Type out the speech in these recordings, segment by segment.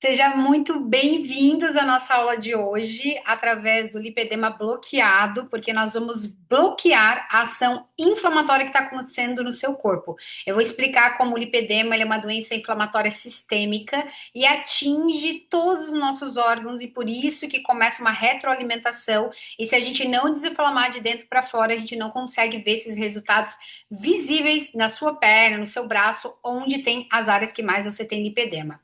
Seja muito bem-vindos à nossa aula de hoje, através do lipedema bloqueado, porque nós vamos bloquear a ação inflamatória que está acontecendo no seu corpo. Eu vou explicar como o lipedema ele é uma doença inflamatória sistêmica e atinge todos os nossos órgãos, e por isso que começa uma retroalimentação. E se a gente não desinflamar de dentro para fora, a gente não consegue ver esses resultados visíveis na sua perna, no seu braço, onde tem as áreas que mais você tem lipedema.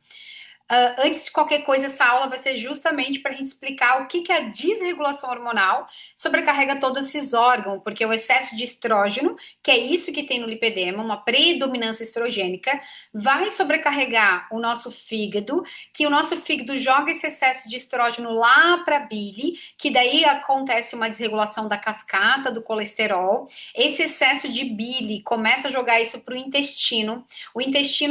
Antes de qualquer coisa, essa aula vai ser justamente para a gente explicar o que é a desregulação hormonal, sobrecarrega todos esses órgãos, porque o excesso de estrógeno, que é isso que tem no lipedema, uma predominância estrogênica, vai sobrecarregar o nosso fígado, que o nosso fígado joga esse excesso de estrógeno lá para a bile, que daí acontece uma desregulação da cascata do colesterol. Esse excesso de bile começa a jogar isso para o intestino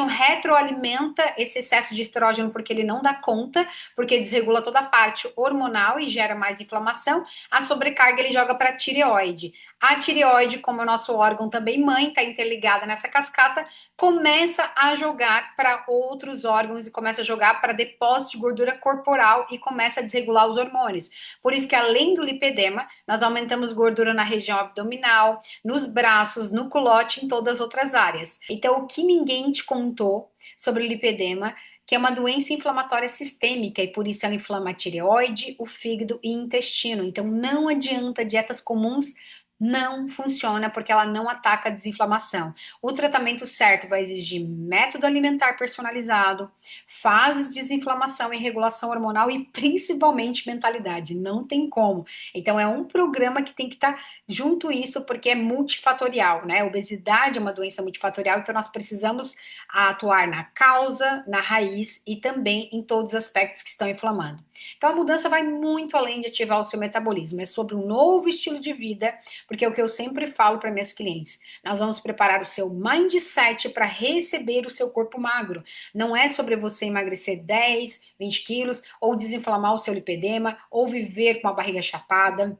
retroalimenta esse excesso de estrógeno porque ele não dá conta, porque desregula toda a parte hormonal e gera mais inflamação. A sobrecarga ele joga para a tireoide. A tireoide, como é o nosso órgão também mãe, está interligada nessa cascata, começa a jogar para outros órgãos e começa a jogar para depósito de gordura corporal e começa a desregular os hormônios. Por isso que além do lipedema, nós aumentamos gordura na região abdominal, nos braços, no culote, em todas as outras áreas. Então, o que ninguém te contou sobre o lipedema, que é uma doença inflamatória sistêmica e por isso ela inflama a tireoide, o fígado e o intestino. Então não adianta dietas comuns, não funciona porque ela não ataca a desinflamação. O tratamento certo vai exigir método alimentar personalizado, fases de desinflamação e regulação hormonal e principalmente mentalidade. Não tem como. Então é um programa que tem que estar junto isso porque é multifatorial, né? A obesidade é uma doença multifatorial, então nós precisamos atuar na causa, na raiz e também em todos os aspectos que estão inflamando. Então a mudança vai muito além de ativar o seu metabolismo, é sobre um novo estilo de vida, porque é o que eu sempre falo para minhas clientes. Nós vamos preparar o seu mindset para receber o seu corpo magro. Não é sobre você emagrecer 10, 20 quilos, ou desinflamar o seu lipedema, ou viver com a barriga chapada,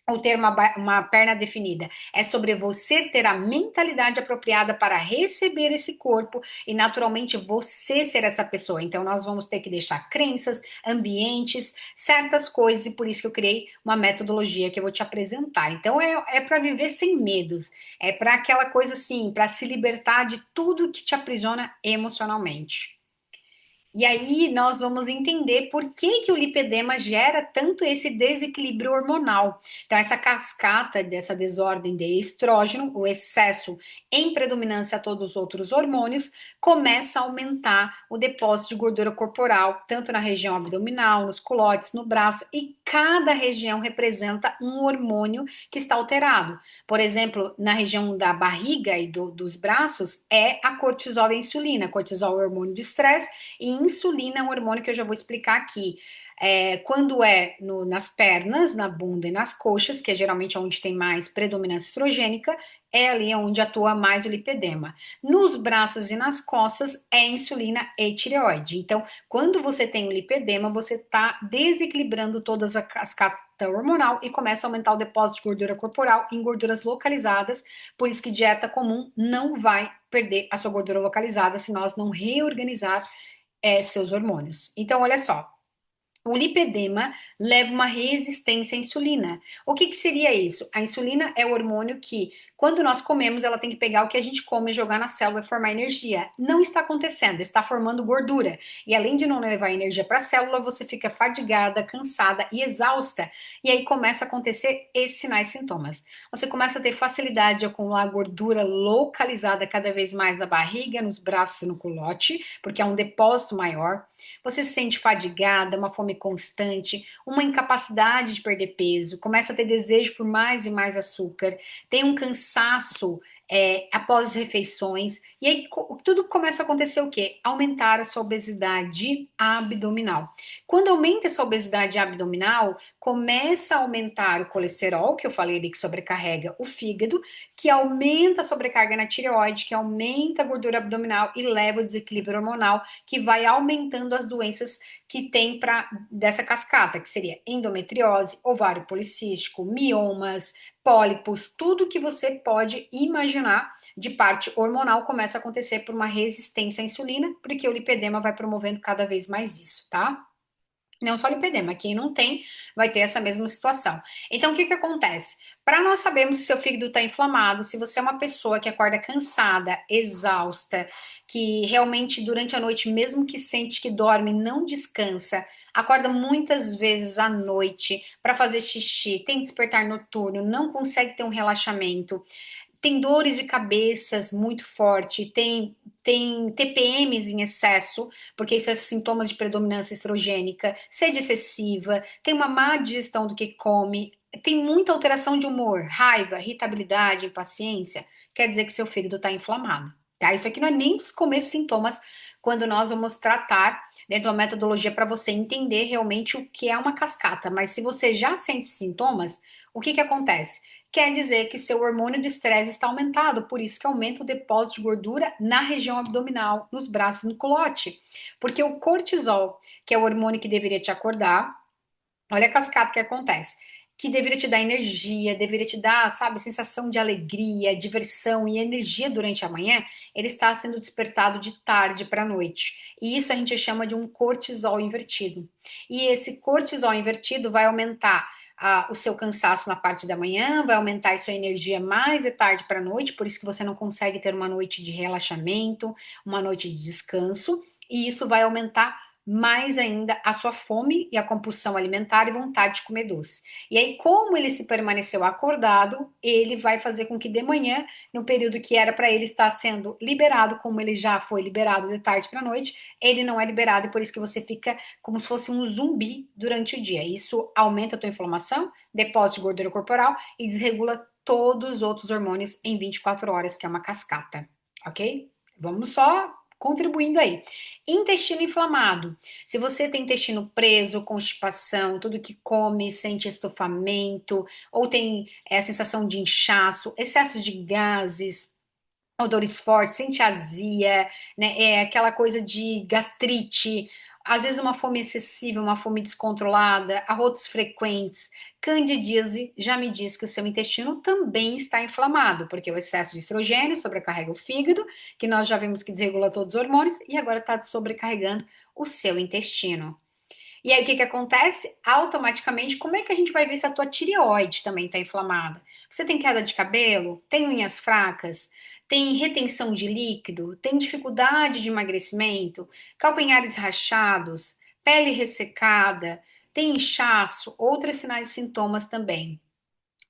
ou ter uma perna definida. É sobre você ter a mentalidade apropriada para receber esse corpo e, naturalmente, você ser essa pessoa. Então, nós vamos ter que deixar crenças, ambientes, certas coisas, e por isso que eu criei uma metodologia que eu vou te apresentar. Então, é para viver sem medos, é para aquela coisa assim, para se libertar de tudo que te aprisiona emocionalmente. E aí nós vamos entender por que o lipedema gera tanto esse desequilíbrio hormonal. Então, essa cascata dessa desordem de estrógeno, o excesso em predominância a todos os outros hormônios, começa a aumentar o depósito de gordura corporal, tanto na região abdominal, nos culotes, no braço, e cada região representa um hormônio que está alterado. Por exemplo, na região da barriga e dos braços, é a cortisol e a insulina. Cortisol é o hormônio de estresse e insulina é um hormônio que eu já vou explicar aqui. Quando nas pernas, na bunda e nas coxas, que é geralmente onde tem mais predominância estrogênica, é ali onde atua mais o lipedema. Nos braços e nas costas é insulina e tireoide. Então, quando você tem o lipedema, você está desequilibrando todas as castas hormonal e começa a aumentar o depósito de gordura corporal em gorduras localizadas. Por isso que dieta comum não vai perder a sua gordura localizada se nós não reorganizar seus hormônios. Então, olha só. O lipedema leva uma resistência à insulina. O que seria isso? A insulina é o hormônio que, quando nós comemos, ela tem que pegar o que a gente come e jogar na célula e formar energia. Não está acontecendo, está formando gordura. E além de não levar energia para a célula, você fica fadigada, cansada e exausta. E aí começa a acontecer esses sinais e sintomas. Você começa a ter facilidade de acumular gordura localizada cada vez mais na barriga, nos braços e no culote, porque é um depósito maior. Você se sente fadigada, uma fome constante, uma incapacidade de perder peso, começa a ter desejo por mais e mais açúcar, tem um cansaço após as refeições, e aí tudo começa a acontecer o quê? Aumentar a sua obesidade abdominal. Quando aumenta essa obesidade abdominal, começa a aumentar o colesterol, que eu falei ali que sobrecarrega o fígado, que aumenta a sobrecarga na tireoide, que aumenta a gordura abdominal e leva ao desequilíbrio hormonal, que vai aumentando as doenças que tem dessa cascata, que seria endometriose, ovário policístico, miomas, pólipos, tudo que você pode imaginar de parte hormonal começa a acontecer por uma resistência à insulina, porque o lipedema vai promovendo cada vez mais isso, tá? Não só lipedema, quem não tem vai ter essa mesma situação. Então, o que que acontece? Para nós sabermos se seu fígado está inflamado, se você é uma pessoa que acorda cansada, exausta, que realmente durante a noite, mesmo que sente que dorme, não descansa, acorda muitas vezes à noite para fazer xixi, tem despertar noturno, não consegue ter um relaxamento, tem dores de cabeças muito forte, tem TPMs em excesso, porque isso é sintomas de predominância estrogênica, sede excessiva, tem uma má digestão do que come, tem muita alteração de humor, raiva, irritabilidade, impaciência, quer dizer que seu fígado está inflamado, tá? Isso aqui não é nem dos começos sintomas, quando nós vamos tratar dentro de uma metodologia para você entender realmente o que é uma cascata, mas se você já sente sintomas, o que que acontece? Quer dizer que seu hormônio do estresse está aumentado, por isso que aumenta o depósito de gordura na região abdominal, nos braços, no culote. Porque o cortisol, que é o hormônio que deveria te acordar, olha a cascata que acontece, que deveria te dar energia, deveria te dar, sabe, sensação de alegria, diversão e energia durante a manhã, ele está sendo despertado de tarde para a noite. E isso a gente chama de um cortisol invertido. E esse cortisol invertido vai aumentar o seu cansaço na parte da manhã, vai aumentar a sua energia mais de tarde para a noite, por isso que você não consegue ter uma noite de relaxamento, uma noite de descanso, e isso vai aumentar mais ainda a sua fome e a compulsão alimentar e vontade de comer doce. E aí, como ele se permaneceu acordado, ele vai fazer com que de manhã, no período que era para ele estar sendo liberado, como ele já foi liberado de tarde para noite, ele não é liberado e por isso que você fica como se fosse um zumbi durante o dia. Isso aumenta a tua inflamação, depósito de gordura corporal e desregula todos os outros hormônios em 24 horas, que é uma cascata, ok? Vamos só contribuindo aí. Intestino inflamado. Se você tem intestino preso, constipação, tudo que come sente estofamento, ou tem a sensação de inchaço, excesso de gases, odores fortes, sente azia, né? É aquela coisa de gastrite, às vezes uma fome excessiva, uma fome descontrolada, arrotos frequentes, candidíase, já me diz que o seu intestino também está inflamado, porque o excesso de estrogênio sobrecarrega o fígado, que nós já vimos que desregula todos os hormônios, e agora está sobrecarregando o seu intestino. E aí o que que acontece? Automaticamente, como é que a gente vai ver se a tua tireoide também está inflamada? Você tem queda de cabelo? Tem unhas fracas? Tem retenção de líquido? Tem dificuldade de emagrecimento? Calcanhares rachados? Pele ressecada? Tem inchaço? Outros sinais e sintomas também.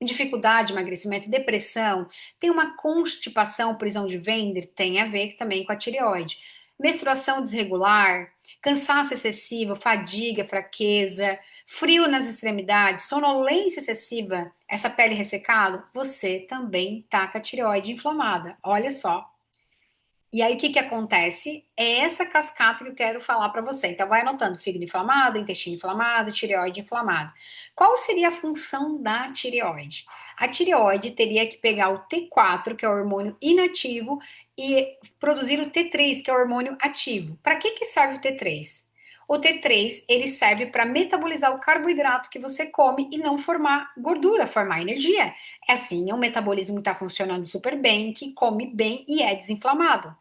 Dificuldade de emagrecimento, depressão, tem uma constipação, prisão de ventre, tem a ver também com a tireoide. Menstruação desregular, cansaço excessivo, fadiga, fraqueza, frio nas extremidades, sonolência excessiva, essa pele ressecada, você também tá com a tireoide inflamada. Olha só. E aí, o que que acontece? É essa cascata que eu quero falar para você. Então, vai anotando: fígado inflamado, intestino inflamado, tireoide inflamado. Qual seria a função da tireoide? A tireoide teria que pegar o T4, que é o hormônio inativo, e produzir o T3, que é o hormônio ativo. Para que que serve o T3? O T3 ele serve para metabolizar o carboidrato que você come e não formar gordura, formar energia. É assim, é um metabolismo que está funcionando super bem, que come bem e é desinflamado.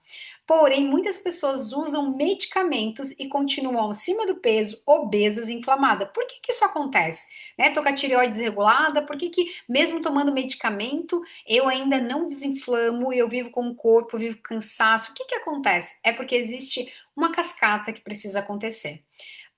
Porém, muitas pessoas usam medicamentos e continuam acima do peso, obesas e inflamadas. Por que que isso acontece? Né? Tô com a tireoide desregulada, por que que mesmo tomando medicamento, eu ainda não desinflamo, eu vivo com o corpo, eu vivo com cansaço? O que que acontece? É porque existe uma cascata que precisa acontecer.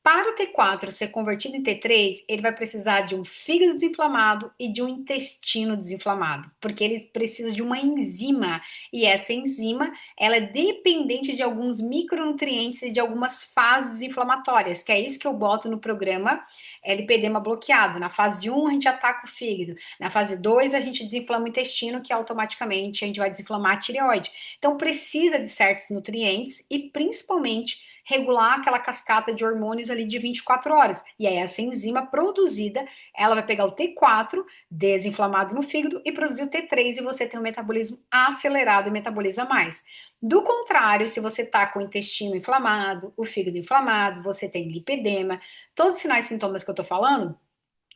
Para o T4 ser convertido em T3, ele vai precisar de um fígado desinflamado e de um intestino desinflamado, porque ele precisa de uma enzima, e essa enzima, ela é dependente de alguns micronutrientes e de algumas fases inflamatórias, que é isso que eu boto no programa lipedema bloqueado. Na fase 1, a gente ataca o fígado, na fase 2, a gente desinflama o intestino, que automaticamente a gente vai desinflamar a tireoide. Então, precisa de certos nutrientes e, principalmente, regular aquela cascata de hormônios ali de 24 horas. E aí essa enzima produzida, ela vai pegar o T4, desinflamado no fígado, e produzir o T3 e você tem um metabolismo acelerado e metaboliza mais. Do contrário, se você está com o intestino inflamado, o fígado inflamado, você tem lipedema, todos os sinais e sintomas que eu estou falando,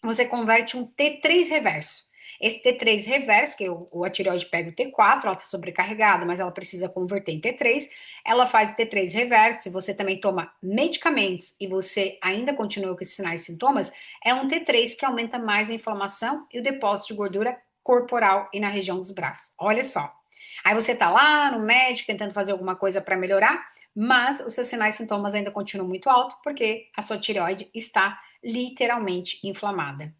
você converte um T3 reverso. Esse T3 reverso, que a tireoide pega o T4, ela está sobrecarregada, mas ela precisa converter em T3, ela faz o T3 reverso. Se você também toma medicamentos e você ainda continua com esses sinais e sintomas, é um T3 que aumenta mais a inflamação e o depósito de gordura corporal e na região dos braços. Olha só. Aí você tá lá no médico tentando fazer alguma coisa para melhorar, mas os seus sinais e sintomas ainda continuam muito altos porque a sua tireoide está literalmente inflamada.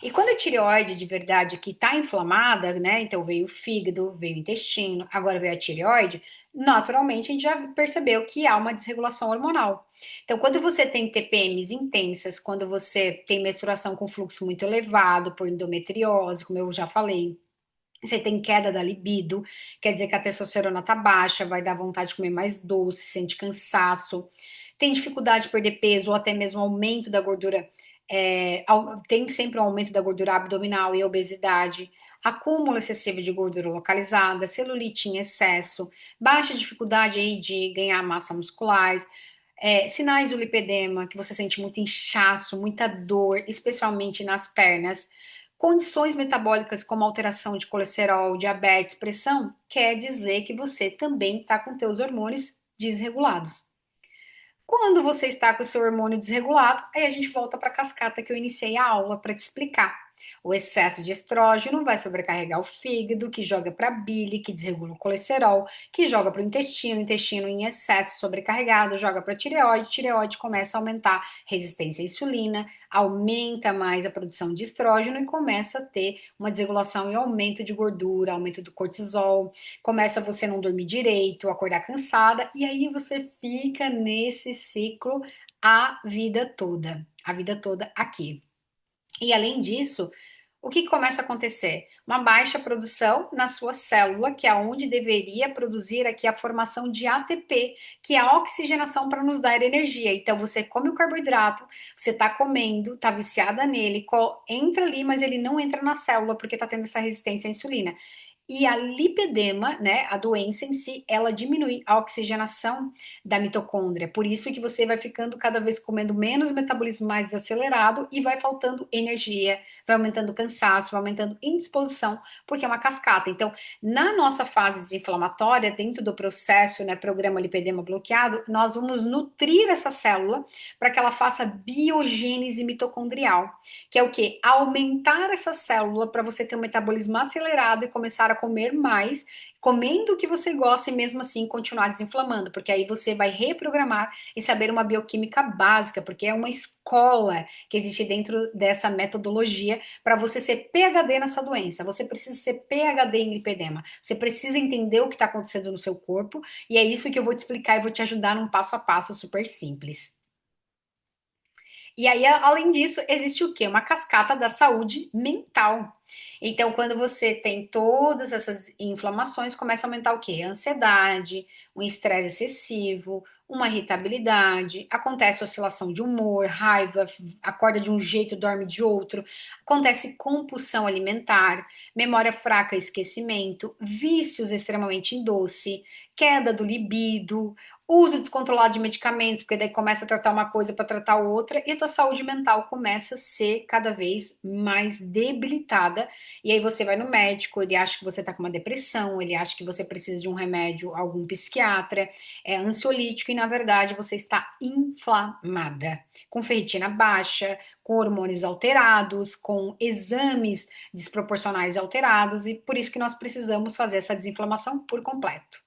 E quando a tireoide de verdade que está inflamada, né? Então veio o fígado, veio o intestino, agora veio a tireoide, naturalmente a gente já percebeu que há uma desregulação hormonal. Então, quando você tem TPMs intensas, quando você tem menstruação com fluxo muito elevado por endometriose, como eu já falei, você tem queda da libido, quer dizer que a testosterona tá baixa, vai dar vontade de comer mais doce, sente cansaço, tem dificuldade de perder peso ou até mesmo aumento da gordura, tem sempre um aumento da gordura abdominal e obesidade, acúmulo excessivo de gordura localizada, celulite em excesso, baixa dificuldade aí de ganhar massa muscular, sinais do lipedema, que você sente muito inchaço, muita dor, especialmente nas pernas. Condições metabólicas como alteração de colesterol, diabetes, pressão, quer dizer que você também está com teus hormônios desregulados. Quando você está com o seu hormônio desregulado, aí a gente volta para a cascata que eu iniciei a aula para te explicar. O excesso de estrógeno vai sobrecarregar o fígado, que joga para a bile, que desregula o colesterol, que joga para o intestino em excesso sobrecarregado, joga para a tireoide começa a aumentar resistência à insulina, aumenta mais a produção de estrógeno e começa a ter uma desregulação e aumento de gordura, aumento do cortisol, começa você não dormir direito, acordar cansada, e aí você fica nesse ciclo a vida toda aqui. E além disso, o que começa a acontecer? Uma baixa produção na sua célula, que é onde deveria produzir aqui a formação de ATP, que é a oxigenação para nos dar energia. Então você come o carboidrato, você está comendo, está viciada nele, entra ali, mas ele não entra na célula porque está tendo essa resistência à insulina. E a lipedema, né, a doença em si, ela diminui a oxigenação da mitocôndria. Por isso que você vai ficando cada vez comendo menos, metabolismo mais acelerado e vai faltando energia, vai aumentando o cansaço, vai aumentando indisposição, porque é uma cascata. Então, na nossa fase desinflamatória, dentro do processo, né, programa lipedema bloqueado, nós vamos nutrir essa célula para que ela faça biogênese mitocondrial, que é o que? Aumentar essa célula para você ter um metabolismo acelerado e começar a comer mais, comendo o que você gosta e mesmo assim continuar desinflamando, porque aí você vai reprogramar e saber uma bioquímica básica, porque é uma escola que existe dentro dessa metodologia para você ser PhD nessa doença. Você precisa ser PhD em lipedema. Você precisa entender o que está acontecendo no seu corpo e é isso que eu vou te explicar e vou te ajudar num passo a passo super simples. E aí, além disso, existe o quê? Uma cascata da saúde mental. Então, quando você tem todas essas inflamações, começa a aumentar o quê? A ansiedade, um estresse excessivo, uma irritabilidade, acontece oscilação de humor, raiva, acorda de um jeito, dorme de outro, acontece compulsão alimentar, memória fraca, esquecimento, vícios extremamente em doce, queda do libido, uso descontrolado de medicamentos, porque daí começa a tratar uma coisa para tratar outra, e a tua saúde mental começa a ser cada vez mais debilitada. E aí você vai no médico, ele acha que você está com uma depressão, ele acha que você precisa de um remédio, algum psiquiatra, é ansiolítico, e na verdade você está inflamada, com ferritina baixa, com hormônios alterados, com exames desproporcionais alterados, e por isso que nós precisamos fazer essa desinflamação por completo.